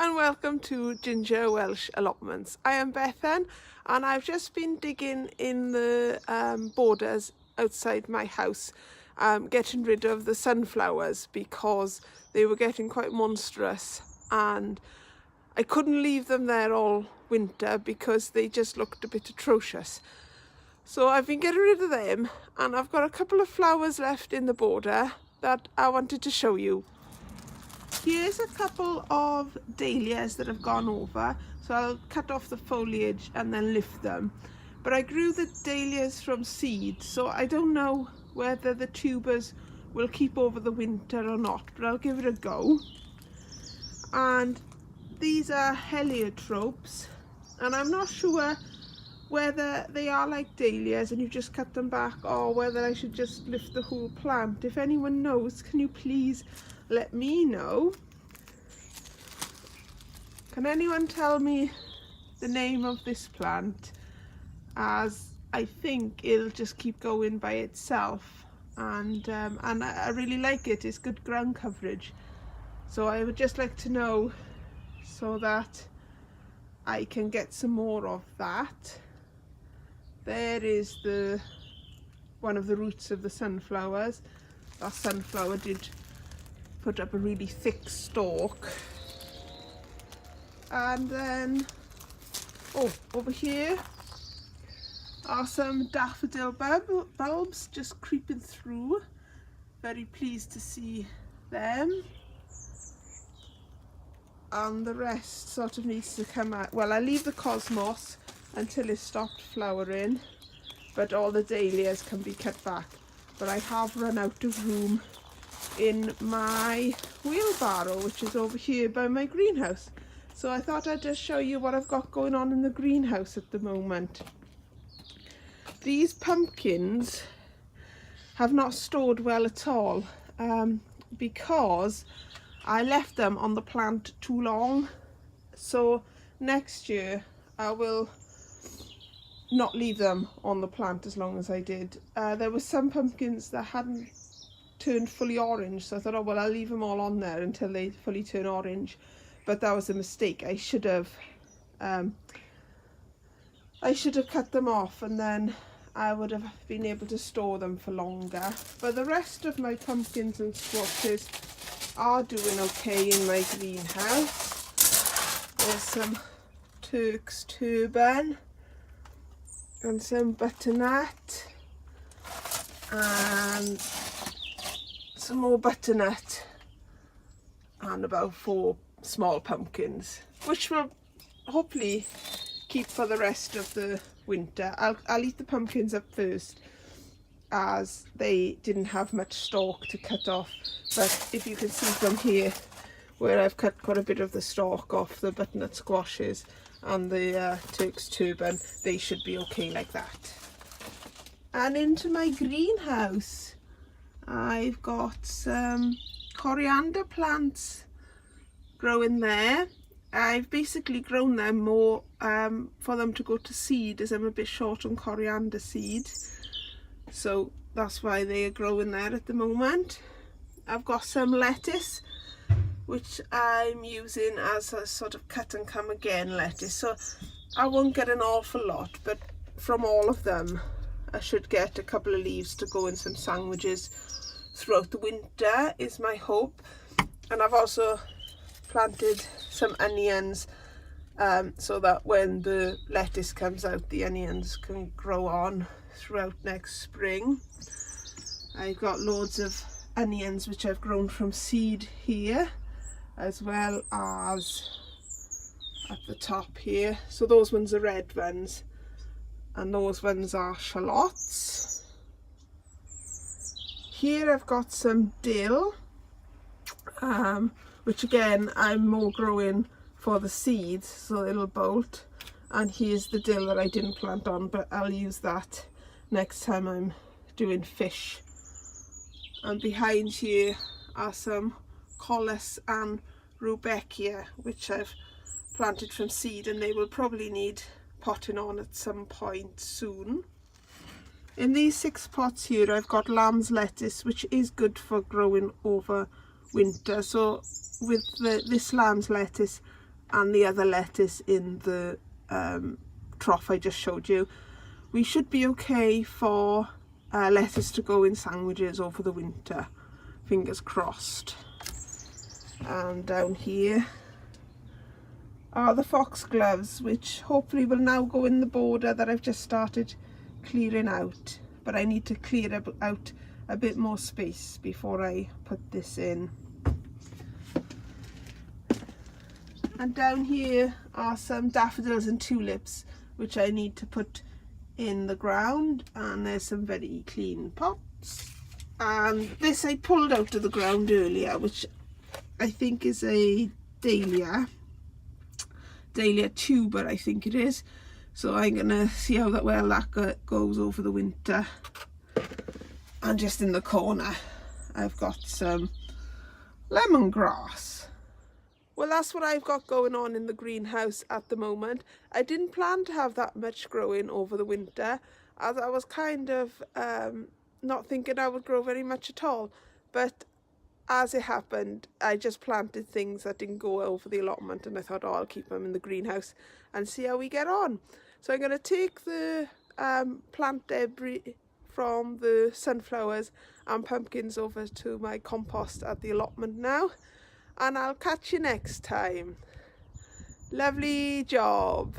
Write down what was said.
and welcome to Ginger Welsh Allotments. I am Bethan and I've just been digging in the borders outside my house, getting rid of the sunflowers because they were getting quite monstrous and I couldn't leave them there all winter because they just looked a bit atrocious. So I've been getting rid of them and I've got a couple of flowers left in the border that I wanted to show you. Here's a couple of dahlias that have gone over, so I'll cut off the foliage and then lift them. But I grew the dahlias from seed, so I don't know whether the tubers will keep over the winter or not, but I'll give it a go. And these are heliotropes, and I'm not sure whether they are like dahlias and you just cut them back or whether I should just lift the whole plant. If anyone knows, can you please let me know? Can anyone tell me the name of this plant, as I think it'll just keep going by itself, and I really like it. It's good ground coverage, so I would just like to know so that I can get some more of that. There is one of the roots of the sunflowers. That sunflower did put up a really thick stalk. And then, over here are some daffodil bulbs just creeping through. Very pleased to see them. And the rest sort of needs to come out. Well, I leave the cosmos until it stopped flowering, but all the dahlias can be cut back. But I have run out of room in my wheelbarrow, which is over here by my greenhouse. So I thought I'd just show you what I've got going on in the greenhouse at the moment. These pumpkins have not stored well at all, because I left them on the plant too long. So next year I will not leave them on the plant as long as I did. There were some pumpkins that hadn't turned fully orange, so I thought, oh well, I'll leave them all on there until they fully turn orange. But that was a mistake. I should have cut them off, and then I would have been able to store them for longer. But the rest of my pumpkins and squashes are doing okay in my greenhouse. There's some Turk's turban and some butternut and some more butternut and about 4 small pumpkins, which will hopefully keep for the rest of the winter. I'll eat the pumpkins up first, as they didn't have much stalk to cut off. But if you can see from here where I've cut quite a bit of the stalk off the butternut squashes and the Turk's turban, they should be okay like that. And into my greenhouse I've got some coriander plants growing there. I've basically grown them more for them to go to seed, as I'm a bit short on coriander seed, so that's why they are growing there at the moment. I've got some lettuce which I'm using as a sort of cut and come again lettuce, so I won't get an awful lot, but from all of them I should get a couple of leaves to go in some sandwiches throughout the winter, is my hope. And I've also planted some onions, so that when the lettuce comes out, the onions can grow on throughout next spring. I've got loads of onions which I've grown from seed here, as well as at the top here. So those ones are red ones and those ones are shallots. Here I've got some dill, which again I'm more growing for the seeds, so it'll bolt. And here's the dill that I didn't plant on, but I'll use that next time I'm doing fish. And behind here are some collis and rudbeckia, which I've planted from seed, and they will probably need potting on at some point soon. In these 6 pots here I've got lamb's lettuce, which is good for growing over winter. So with this lamb's lettuce and the other lettuce in the trough I just showed you. We should be okay for lettuce to go in sandwiches over the winter, fingers crossed. And down here are the foxgloves, which hopefully will now go in the border that I've just started clearing out, but I need to clear out a bit more space before I put this in. And down here are some daffodils and tulips which I need to put in the ground, and there's some very clean pots. And this I pulled out of the ground earlier, which I think is a Dahlia tuber, I think it is. So I'm gonna see how well that goes over the winter. And just in the corner I've got some lemongrass. Well, that's what I've got going on in the greenhouse at the moment. I didn't plan to have that much growing over the winter, as I was kind of not thinking I would grow very much at all. But as it happened, I just planted things that didn't go over the allotment, and I thought, oh, I'll keep them in the greenhouse and see how we get on. So I'm going to take the plant debris from the sunflowers and pumpkins over to my compost at the allotment now. And I'll catch you next time. Lovely job.